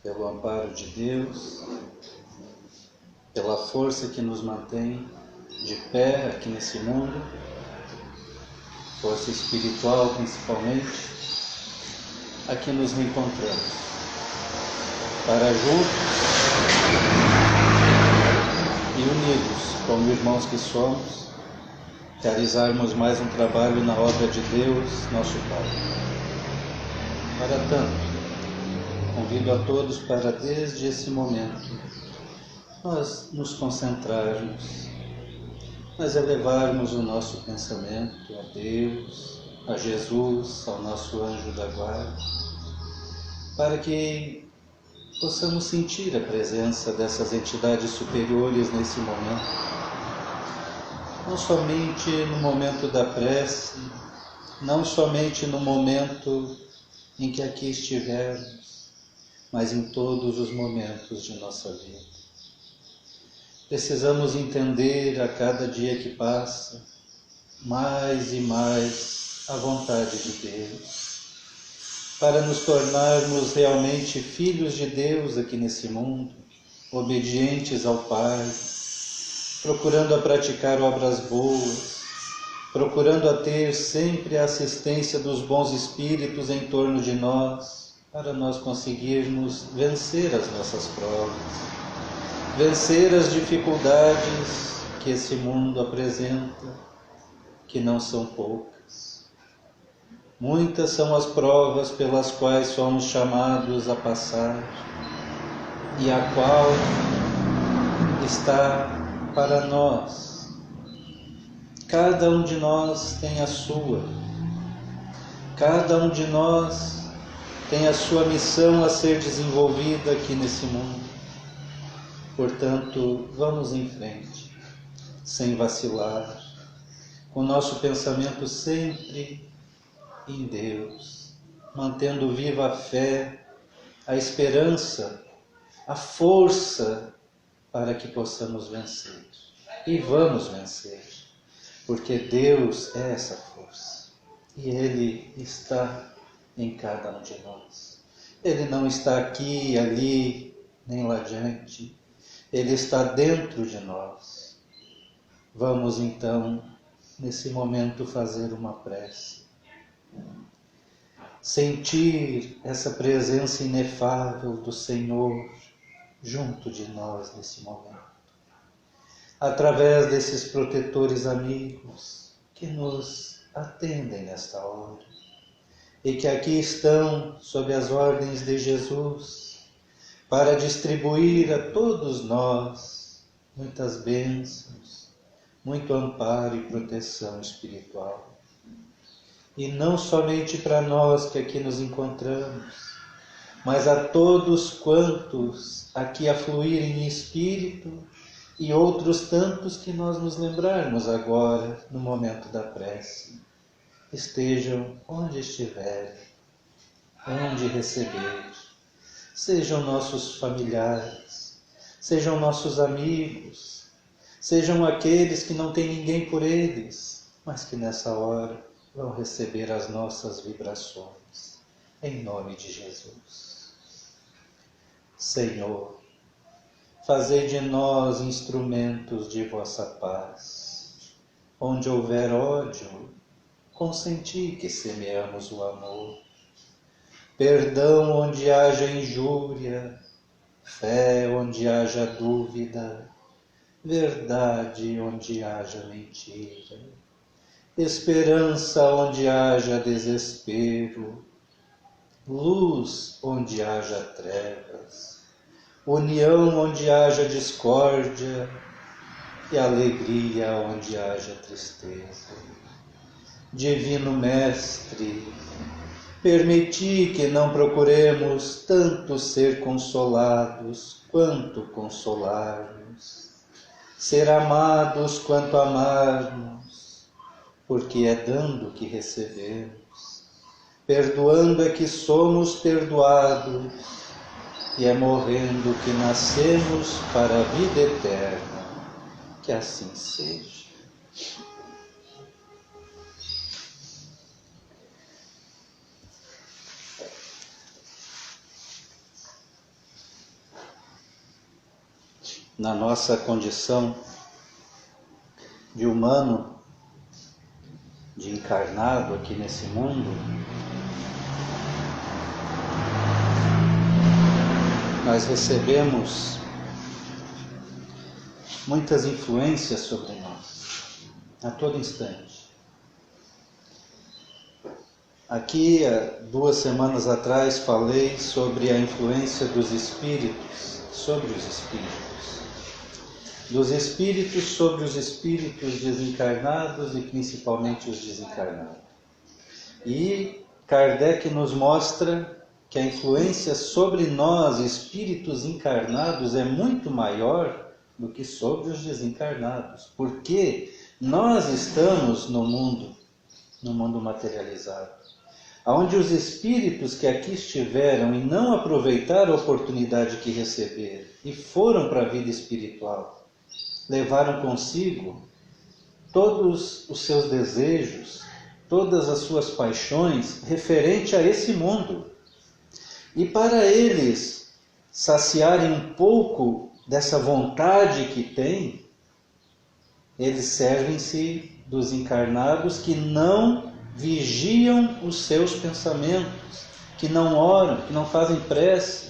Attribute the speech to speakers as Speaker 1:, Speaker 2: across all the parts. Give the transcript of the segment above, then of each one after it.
Speaker 1: pelo amparo de Deus, pela força que nos mantém de pé aqui nesse mundo, força espiritual principalmente, aqui nos reencontramos, para juntos e unidos, como irmãos que somos, realizarmos mais um trabalho na obra de Deus, nosso Pai. Para tanto, convido a todos para, desde esse momento, nós nos concentrarmos, nós elevarmos o nosso pensamento a Deus, a Jesus, ao nosso anjo da guarda, para que possamos sentir a presença dessas entidades superiores nesse momento, não somente no momento da prece, não somente no momento em que aqui estivermos, mas em todos os momentos de nossa vida. Precisamos entender a cada dia que passa, mais e mais a vontade de Deus, para nos tornarmos realmente filhos de Deus aqui nesse mundo, obedientes ao Pai, procurando a praticar obras boas, procurando a ter sempre a assistência dos bons espíritos em torno de nós, para nós conseguirmos vencer as nossas provas, vencer as dificuldades que esse mundo apresenta, que não são poucas. Muitas são as provas pelas quais somos chamados a passar, e a qual está para nós. Cada um de nós tem a sua, cada um de nós tem a sua missão a ser desenvolvida aqui nesse mundo. Portanto, vamos em frente, sem vacilar, com o nosso pensamento sempre em Deus, mantendo viva a fé, a esperança, a força para que possamos vencer. E vamos vencer, porque Deus é essa força, e Ele está em cada um de nós. Ele não está aqui, ali, nem lá adiante. Ele está dentro de nós. Vamos então, nesse momento, fazer uma prece. Sentir essa presença inefável do Senhor junto de nós nesse momento. Através desses protetores amigos que nos atendem nesta hora. E que aqui estão, sob as ordens de Jesus, para distribuir a todos nós muitas bênçãos, muito amparo e proteção espiritual. E não somente para nós que aqui nos encontramos, mas a todos quantos aqui afluírem em espírito e outros tantos que nós nos lembrarmos agora, no momento da prece. Estejam onde estiverem, onde receber, sejam nossos familiares, sejam nossos amigos, sejam aqueles que não têm ninguém por eles, mas que nessa hora vão receber as nossas vibrações, em nome de Jesus. Senhor, fazei de nós instrumentos de vossa paz, onde houver ódio, consenti que semeamos o amor, perdão onde haja injúria, fé onde haja dúvida, verdade onde haja mentira, esperança onde haja desespero, luz onde haja trevas, união onde haja discórdia e alegria onde haja tristeza. Divino Mestre, permiti que não procuremos tanto ser consolados quanto consolar-nos, ser amados quanto amar-nos, porque é dando que recebemos, perdoando é que somos perdoados, e é morrendo que nascemos para a vida eterna. Que assim seja. na nossa condição de humano, de encarnado aqui nesse mundo, nós recebemos muitas influências sobre nós, a todo instante. Aqui, há 2 semanas atrás, falei sobre a influência dos espíritos, sobre os espíritos. Dos espíritos sobre os espíritos desencarnados e principalmente os desencarnados. E Kardec nos mostra que a influência sobre nós, espíritos encarnados, é muito maior do que sobre os desencarnados. Porque nós estamos no mundo materializado, onde os espíritos que aqui estiveram e não aproveitaram a oportunidade que receberam e foram para a vida espiritual, levaram consigo todos os seus desejos, todas as suas paixões referente a esse mundo. E para eles saciarem um pouco dessa vontade que têm, eles servem-se dos encarnados que não vigiam os seus pensamentos, que não oram, que não fazem prece,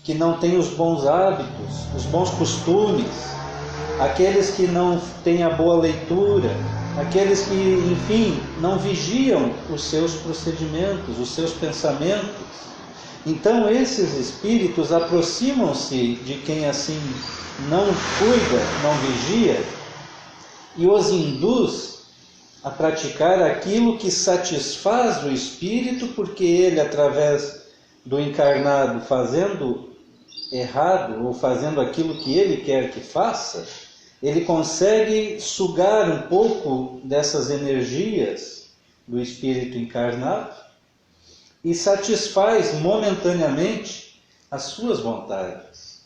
Speaker 1: que não têm os bons hábitos, os bons costumes, aqueles que não têm a boa leitura, aqueles que, enfim, não vigiam os seus procedimentos, os seus pensamentos. Então esses espíritos aproximam-se de quem assim não cuida, não vigia, e os induz a praticar aquilo que satisfaz o espírito, porque ele, através do encarnado, fazendo errado ou fazendo aquilo que ele quer que faça, ele consegue sugar um pouco dessas energias do espírito encarnado e satisfaz momentaneamente as suas vontades.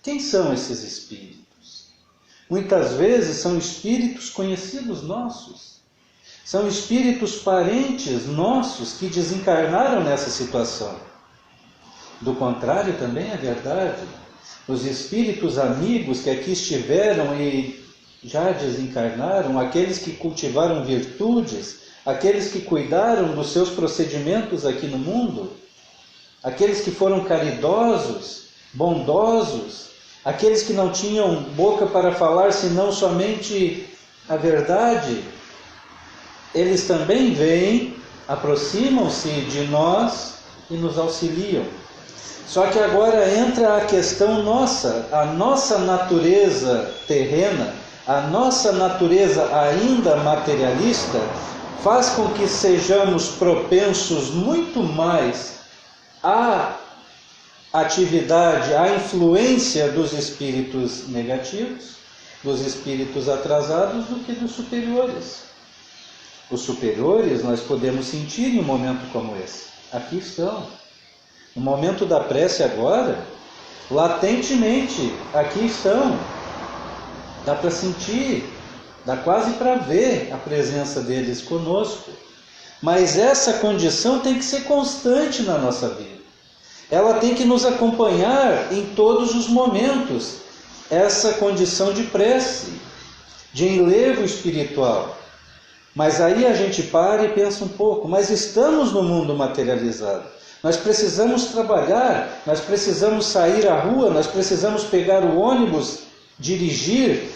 Speaker 1: Quem são esses espíritos? Muitas vezes são espíritos conhecidos nossos. São espíritos parentes nossos que desencarnaram nessa situação. Do contrário, também é verdade. Os espíritos amigos que aqui estiveram e já desencarnaram, aqueles que cultivaram virtudes, aqueles que cuidaram dos seus procedimentos aqui no mundo, aqueles que foram caridosos, bondosos, aqueles que não tinham boca para falar senão somente a verdade, eles também vêm, aproximam-se de nós e nos auxiliam. Só que agora entra a questão nossa, a nossa natureza terrena, a nossa natureza ainda materialista, faz com que sejamos propensos muito mais à atividade, à influência dos espíritos negativos, dos espíritos atrasados, do que dos superiores. Os superiores nós podemos sentir em um momento como esse. Aqui estão. No momento da prece agora, latentemente, aqui estão. Dá para sentir, dá quase para ver a presença deles conosco. Mas essa condição tem que ser constante na nossa vida. Ela tem que nos acompanhar em todos os momentos. Essa condição de prece, de enlevo espiritual. Mas aí a gente para e pensa um pouco, mas estamos no mundo materializado. Nós precisamos trabalhar, nós precisamos sair à rua, nós precisamos pegar o ônibus, dirigir,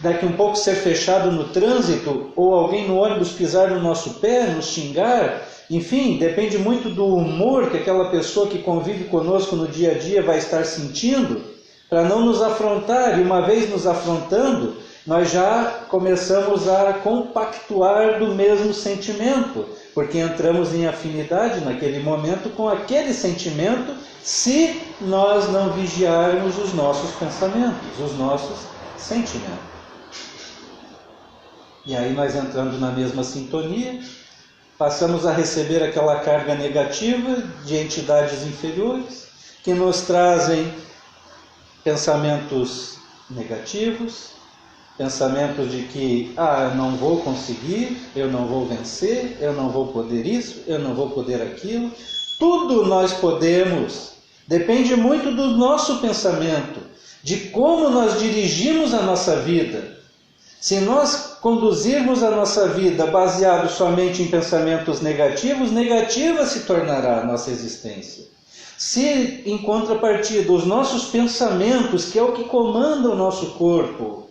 Speaker 1: daqui um pouco ser fechado no trânsito, ou alguém no ônibus pisar no nosso pé, nos xingar. Enfim, depende muito do humor que aquela pessoa que convive conosco no dia a dia vai estar sentindo, para não nos afrontar. E uma vez nos afrontando, nós já começamos a compactuar do mesmo sentimento, porque entramos em afinidade naquele momento com aquele sentimento, se nós não vigiarmos os nossos pensamentos, os nossos sentimentos. E aí nós entrando na mesma sintonia, passamos a receber aquela carga negativa de entidades inferiores, que nos trazem pensamentos negativos, pensamentos de que, eu não vou conseguir, eu não vou vencer, eu não vou poder isso, eu não vou poder aquilo. Tudo nós podemos, depende muito do nosso pensamento, de como nós dirigimos a nossa vida. Se nós conduzirmos a nossa vida baseado somente em pensamentos negativos, negativa se tornará a nossa existência. Se, em contrapartida, os nossos pensamentos, que é o que comanda o nosso corpo,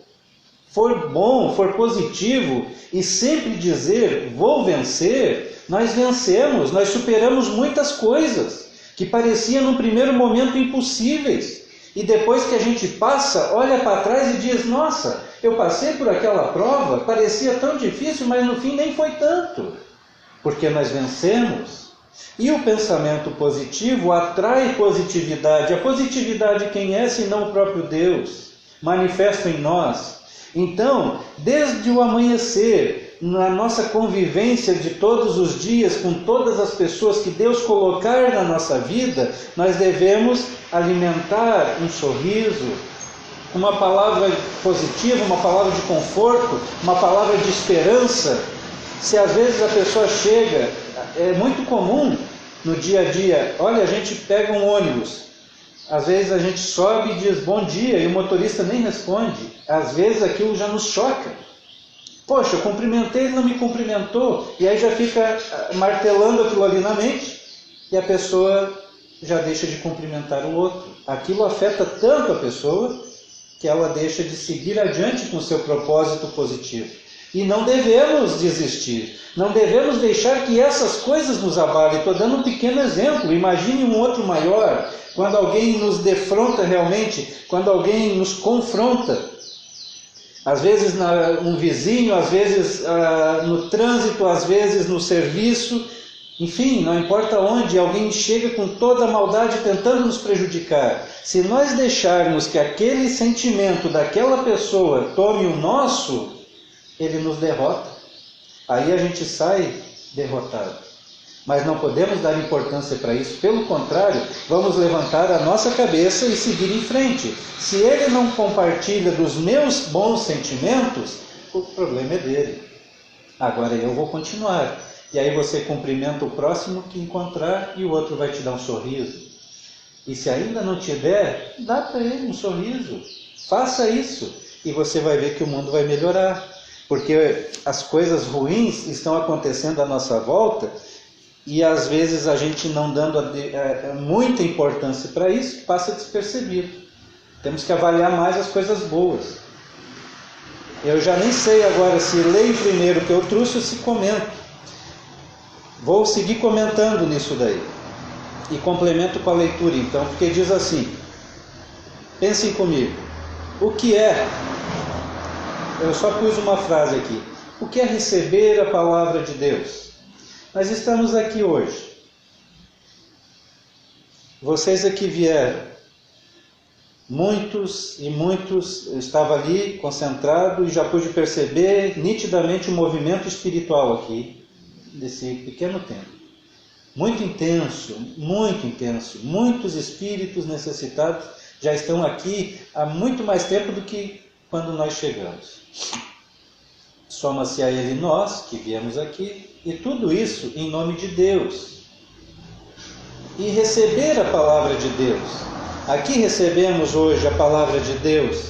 Speaker 1: for bom, for positivo, e sempre dizer, vou vencer, nós vencemos, nós superamos muitas coisas que pareciam num primeiro momento impossíveis. E depois que a gente passa, olha para trás e diz, nossa, eu passei por aquela prova, parecia tão difícil, mas no fim nem foi tanto, porque nós vencemos. E o pensamento positivo atrai positividade. A positividade quem é, senão o próprio Deus, manifesto em nós. Então, desde o amanhecer, na nossa convivência de todos os dias, com todas as pessoas que Deus colocar na nossa vida, nós devemos alimentar um sorriso, uma palavra positiva, uma palavra de conforto, uma palavra de esperança. Se às vezes a pessoa chega, é muito comum no dia a dia, olha, a gente pega um ônibus, às vezes a gente sobe e diz bom dia e o motorista nem responde, às vezes aquilo já nos choca. Poxa, eu cumprimentei, ele não me cumprimentou, e aí já fica martelando aquilo ali na mente, e a pessoa já deixa de cumprimentar o outro. Aquilo afeta tanto a pessoa, que ela deixa de seguir adiante com o seu propósito positivo. E não devemos desistir, não devemos deixar que essas coisas nos abalem. Estou dando um pequeno exemplo, imagine um outro maior, quando alguém nos defronta realmente, quando alguém nos confronta. Às vezes um vizinho, às vezes no trânsito, às vezes no serviço, enfim, não importa onde, alguém chega com toda a maldade tentando nos prejudicar. Se nós deixarmos que aquele sentimento daquela pessoa tome o nosso, ele nos derrota. Aí a gente sai derrotado. Mas não podemos dar importância para isso. Pelo contrário, vamos levantar a nossa cabeça e seguir em frente. Se ele não compartilha dos meus bons sentimentos, o problema é dele. Agora eu vou continuar. E aí você cumprimenta o próximo que encontrar e o outro vai te dar um sorriso. E se ainda não te der, dá para ele um sorriso. Faça isso e você vai ver que o mundo vai melhorar. Porque as coisas ruins estão acontecendo à nossa volta e às vezes a gente não dando muita importância para isso, passa despercebido. Temos que avaliar mais as coisas boas. Eu já nem sei agora se leio primeiro o que eu trouxe ou se comento. Vou seguir comentando nisso daí. E complemento com a leitura então, porque diz assim, pensem comigo, o que é, eu só pus uma frase aqui, o que é receber a palavra de Deus? Nós estamos aqui hoje. Vocês aqui vieram. Muitos eu estava ali concentrado e já pude perceber nitidamente o movimento espiritual aqui, desse pequeno tempo. Muito intenso. Muitos espíritos necessitados já estão aqui há muito mais tempo do que quando nós chegamos. Soma-se a ele nós, que viemos aqui, e tudo isso em nome de Deus. E receber a palavra de Deus. Aqui recebemos hoje a palavra de Deus.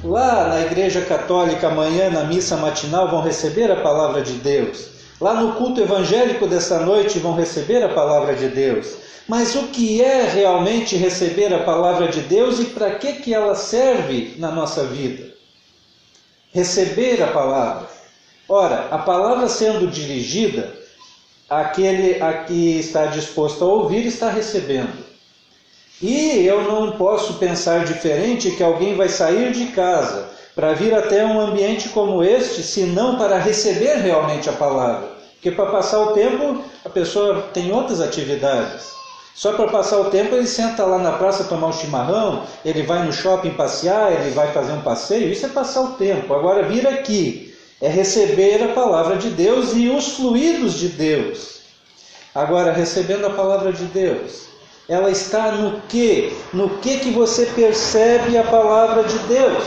Speaker 1: Lá na Igreja Católica, amanhã, na missa matinal, vão receber a palavra de Deus. Lá no culto evangélico desta noite, vão receber a palavra de Deus. Mas o que é realmente receber a palavra de Deus e para que ela serve na nossa vida? Receber a palavra. Ora, a palavra sendo dirigida, aquele a que está disposto a ouvir está recebendo. E eu não posso pensar diferente que alguém vai sair de casa para vir até um ambiente como este, senão para receber realmente a palavra. Porque para passar o tempo, a pessoa tem outras atividades. Só para passar o tempo, ele senta lá na praça tomar um chimarrão, ele vai no shopping passear, ele vai fazer um passeio, isso é passar o tempo. Agora, vir aqui é receber a palavra de Deus e os fluidos de Deus. Agora, recebendo a palavra de Deus, ela está no quê? No que você percebe a palavra de Deus?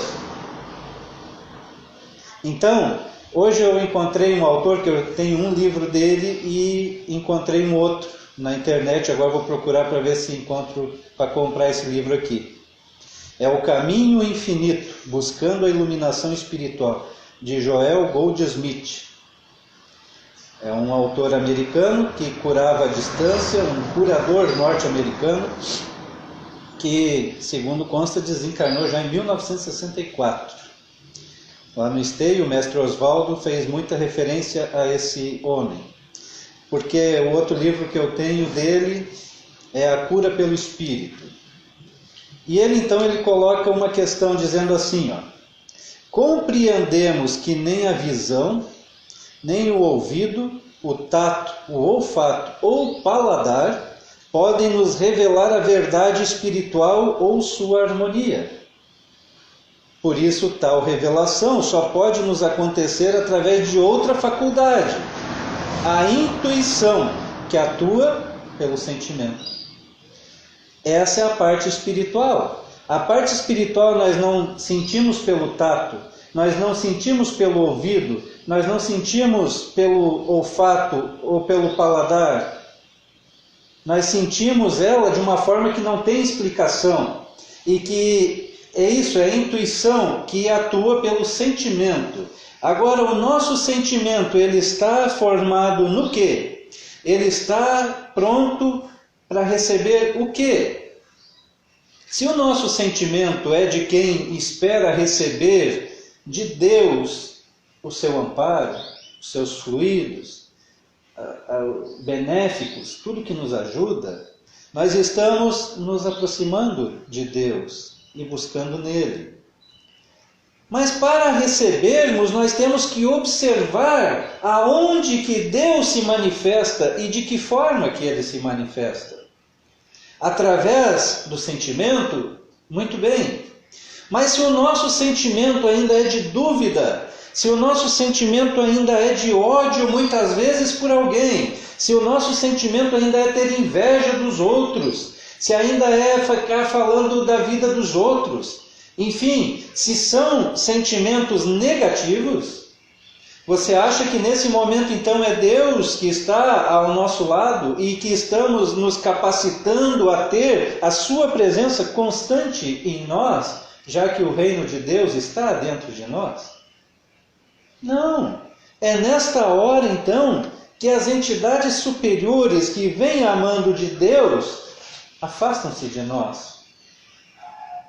Speaker 1: Então, hoje eu encontrei um autor, que eu tenho um livro dele, e encontrei um outro na internet. Agora vou procurar para ver se encontro para comprar esse livro aqui. É O Caminho Infinito, Buscando a Iluminação Espiritual, de Joel Goldsmith. É um autor americano que curava à distância, um curador norte-americano, que, segundo consta, desencarnou já em 1964. Lá no Esteio, o mestre Oswaldo fez muita referência a esse homem, porque o outro livro que eu tenho dele é A Cura pelo Espírito. E ele coloca uma questão dizendo assim, compreendemos que nem a visão, nem o ouvido, o tato, o olfato ou o paladar podem nos revelar a verdade espiritual ou sua harmonia. Por isso, tal revelação só pode nos acontecer através de outra faculdade, a intuição, que atua pelo sentimento. Essa é a parte espiritual. A parte espiritual nós não sentimos pelo tato, nós não sentimos pelo ouvido, nós não sentimos pelo olfato ou pelo paladar. Nós sentimos ela de uma forma que não tem explicação. E que é isso, é a intuição que atua pelo sentimento. Agora, o nosso sentimento, ele está formado no quê? Ele está pronto para receber o quê? Se o nosso sentimento é de quem espera receber de Deus o seu amparo, os seus fluidos benéficos, tudo que nos ajuda, nós estamos nos aproximando de Deus e buscando nele. Mas para recebermos, nós temos que observar aonde que Deus se manifesta e de que forma que ele se manifesta. Através do sentimento, muito bem. Mas se o nosso sentimento ainda é de dúvida, se o nosso sentimento ainda é de ódio muitas vezes por alguém, se o nosso sentimento ainda é ter inveja dos outros, se ainda é ficar falando da vida dos outros, enfim, se são sentimentos negativos, você acha que nesse momento então é Deus que está ao nosso lado e que estamos nos capacitando a ter a sua presença constante em nós, já que o reino de Deus está dentro de nós? Não, é nesta hora então que as entidades superiores que vêm a mando de Deus afastam-se de nós.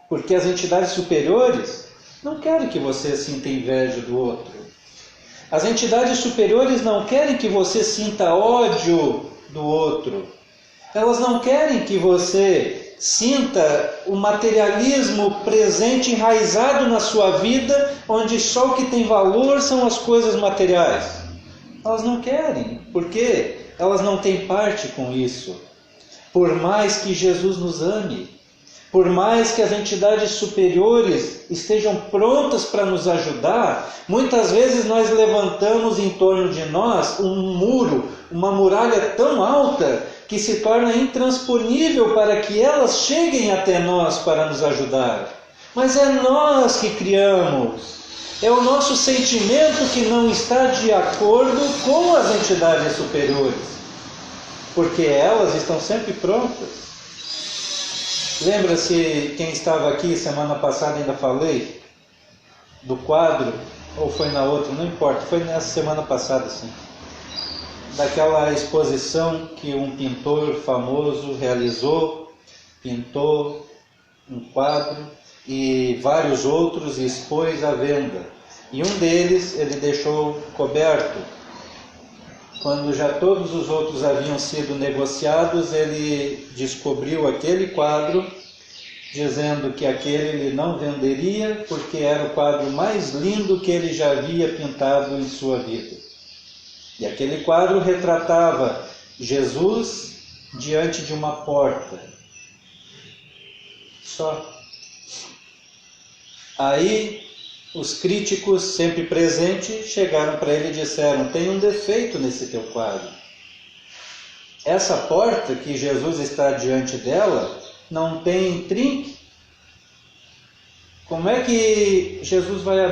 Speaker 1: Porque as entidades superiores não querem que você sinta inveja do outro. As entidades superiores não querem que você sinta ódio do outro. Elas não querem que você sinta o materialismo presente, enraizado na sua vida, onde só o que tem valor são as coisas materiais. Elas não querem, porque elas não têm parte com isso. Por mais que Jesus nos ame, por mais que as entidades superiores estejam prontas para nos ajudar, muitas vezes nós levantamos em torno de nós um muro, uma muralha tão alta que se torna intransponível para que elas cheguem até nós para nos ajudar. Mas é nós que criamos. É o nosso sentimento que não está de acordo com as entidades superiores, porque elas estão sempre prontas. Lembra-se quem estava aqui semana passada, ainda falei, do quadro, ou foi na outra, não importa, foi nessa semana passada, sim. Daquela exposição que um pintor famoso realizou, pintou um quadro e vários outros expôs à venda. E um deles ele deixou coberto. Quando já todos os outros haviam sido negociados, ele descobriu aquele quadro, dizendo que aquele ele não venderia, porque era o quadro mais lindo que ele já havia pintado em sua vida. E aquele quadro retratava Jesus diante de uma porta. Só. Aí os críticos sempre presentes chegaram para ele e disseram: tem um defeito nesse teu quadro. Essa porta que Jesus está diante dela não tem trinque. Como é que Jesus vai